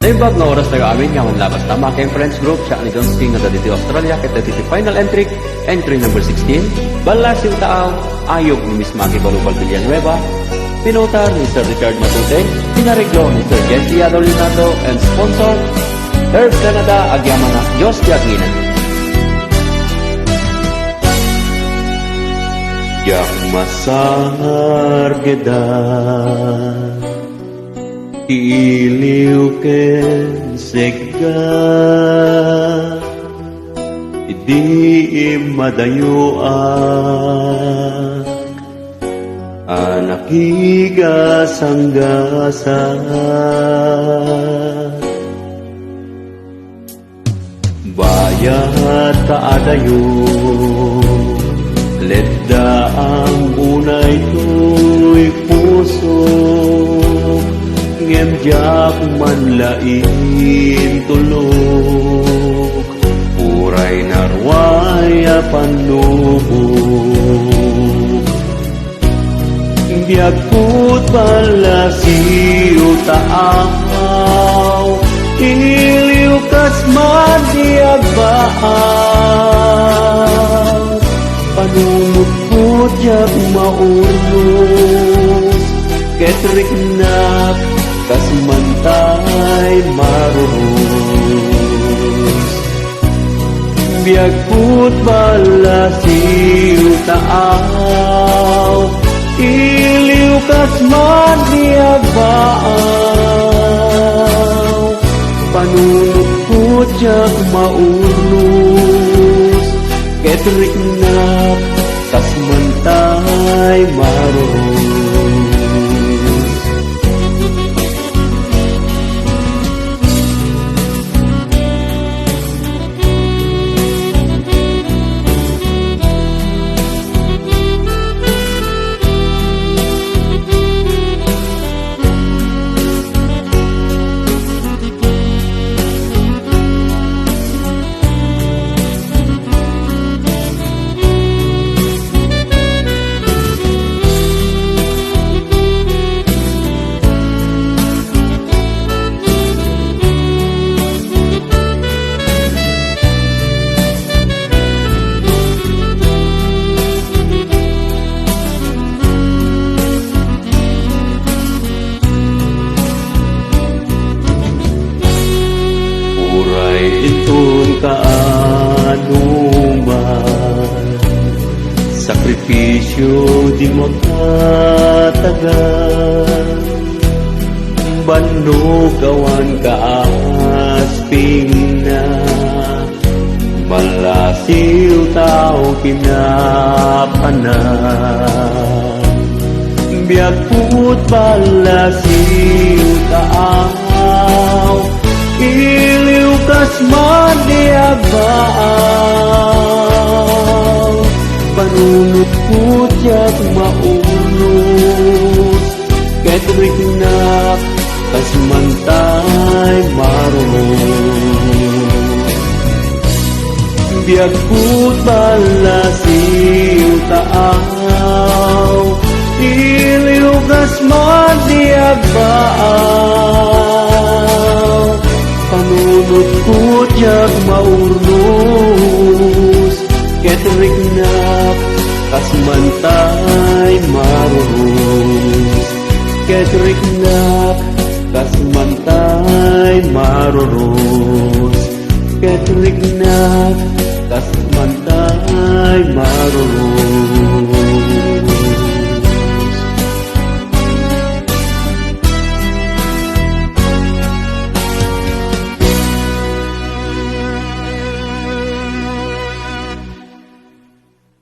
Naimbag nga oras tayo amin nga labas tama kay friends group siya ni John Sting nga dito Australia kita dito final entry number 16 balas yung taaw ayog ni Miss Maggie Balubal Villanueva pinutar ni Sir Richard Matute pinareglo ni Sir Jesse Adol Leonardo and sponsor Herb Canada agyaman na Diyos Yaginan Yak masar gedan iliw ken segga di madayuan anak higa sanggasa bayat kaadayo ledda ang unay to'y puso ngemjak manlain tulog uray narwaya panubog biagput pala siyo taaw iliw kasman diagbaaw panunuput yak maulus ketrik nak kasmantay marurus biagput bala siyo taaw iliw kasman diagbaaw panunuput yak maulus ketrik nak kasmantay marurus itun kaanuman sakripisyo di makatagal banugawan kaasping na malasiw tao pinapanan biagput balasiw taaw iliw kasman diagbaaw panunuput yak maulus ketrik nak kasmantay marunus biagput balasiw taaw iliw kasman diagbaaw panunuput yak maurus ketrik nak kasmantay marurus ketrik nak kasmantay marurus ketrik nak kasmantay marurus